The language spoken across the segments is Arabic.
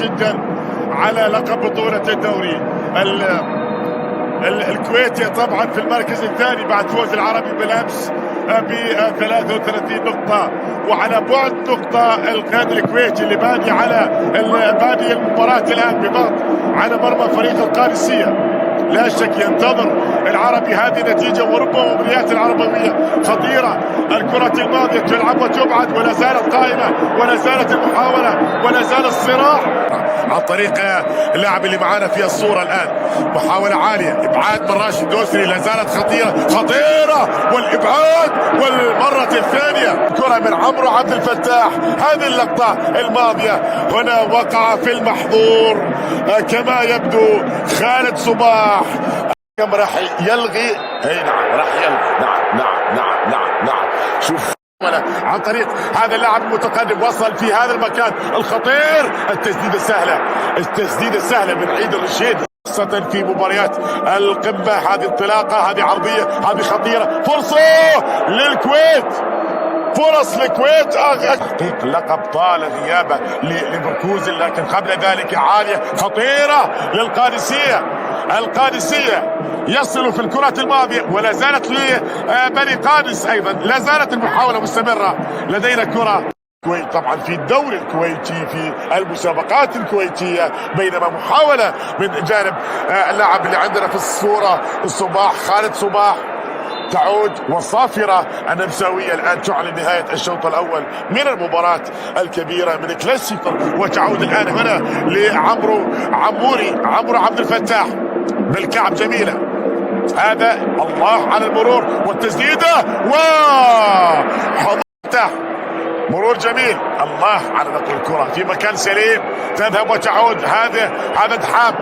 جدا على لقب بطولة الدوري. الكويتي طبعا في المركز الثاني بعد فوز العربي بالامس ب 33 نقطة، وعلى بعد نقطة القيادي الكويتي اللي بادي المباراة الآن بضغط على مرمى فريق القادسية. لا شك ينتظر العربي هذه النتيجة، وربما مباريات العربوية خطيرة. الكرة الماضية تلعب وتبعد ولا زالت قائمة، ولا زالت المحاولة، ولا زال الصراع عن طريق اللاعب اللي معانا في الصورة الآن. محاولة عالية، إبعاد من راشد دوسري، لا زالت خطيرة والإبعاد والمرة الثانية. كرة من عمرو عبد الفتاح، هذه اللقطة الماضية هنا وقع في المحظور كما يبدو خالد صباح. راح يلغي، اي نعم راح يلغي، نعم. شوف عن طريق هذا اللاعب المتقدم، وصل في هذا المكان الخطير. التسديدة السهلة من عيد الرشيد، خاصة في مباريات القمة. هذه انطلاقة، هذه عرضية، هذه خطيرة. فرصة للكويت، فرص الكويت تحقيق لقب طال غيابه لليفركوزن، لكن قبل ذلك عالية خطيرة للقادسية. القادسية يصل في الكرة الماضية، ولا زالت لبني قادس أيضا، لا زالت المحاولة مستمرة. لدينا كرة الكويت طبعا في الدوري الكويتي، في المسابقات الكويتية، بينما محاولة من جانب اللاعب اللي عندنا في الصورة الصباح، خالد صباح، تعود والصافرة النمساوية الآن تعلن نهاية الشوط الأول من المباراة الكبيرة من كلاسيكو، وتعود الآن هنا عمرو عبد الفتاح بالكعب. جميلة، هذا الله على المرور والتسديدة وحضرته، مرور جميل، الله على نقل الكرة في مكان سليم، تذهب وتعود. هذا دحام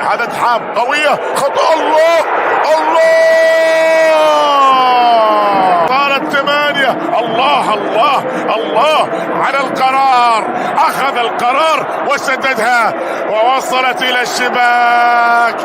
قوية، خطأ. الله طارت 8. الله على القرار، أخذ القرار وسددها ووصلت إلى الشباك.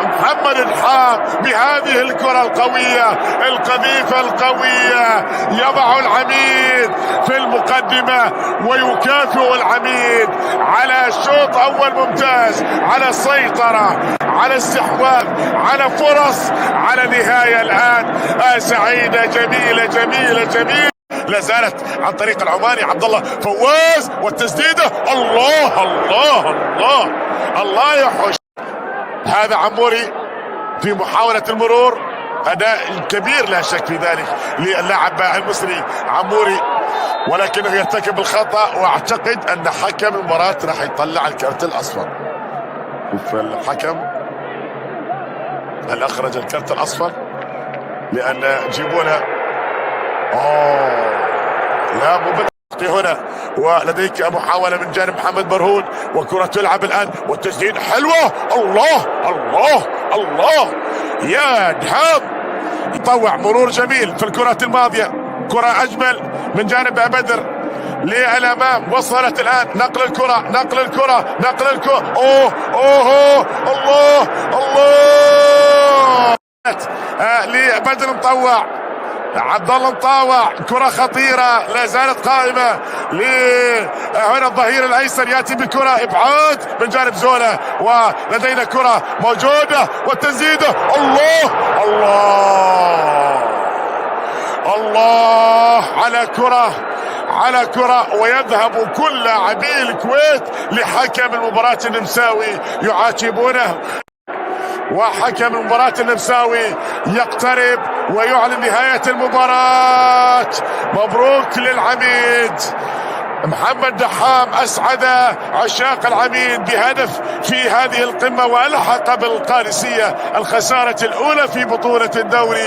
محمد إدحام بهذه الكرة القوية القذيفة القوية يضع العميد في المقدمة، ويكافئ العميد على شوط أول ممتاز، على سيطرة، على استحواذ، على فرص، على نهاية الآن سعيدة جميلة. لا زالت عن طريق العماني عبد الله فواز، والتسديدة. الله يحوش. هذا عموري في محاولة المرور، أداء كبير لا شك في ذلك للاعب المصري عموري، ولكنه يرتكب الخطأ، واعتقد ان حكم المباراة راح يطلع الكرت الاصفر. شوف الحكم هل اخرج الكرت الاصفر، لان جيبونا لا هنا. ولديك محاولة من جانب محمد برهون، وكرة تلعب الآن والتسديد حلوة. الله يا دحام، يطوع مرور جميل في الكرة الماضية، كرة أجمل من جانب بدر للأمام. وصلت الآن نقل الكرة. الله لبدر مطوع، عبد الله مطاوع، كرة خطيرة لا زالت قائمة. هنا الظهير الايسر ياتي بكرة، ابعاد من جانب زولا، ولدينا كرة موجودة والتسديدة. الله على كرة ويذهب كل لاعبي الكويت لحكم المباراة النمساوي يعاتبونه، وحكم المباراة النمساوي يقترب ويعلن نهاية المباراة. مبروك للعميد محمد دحام، أسعد عشاق العميد بهدف في هذه القمة، وألحق بالقادسية الخسارة الأولى في بطولة الدوري.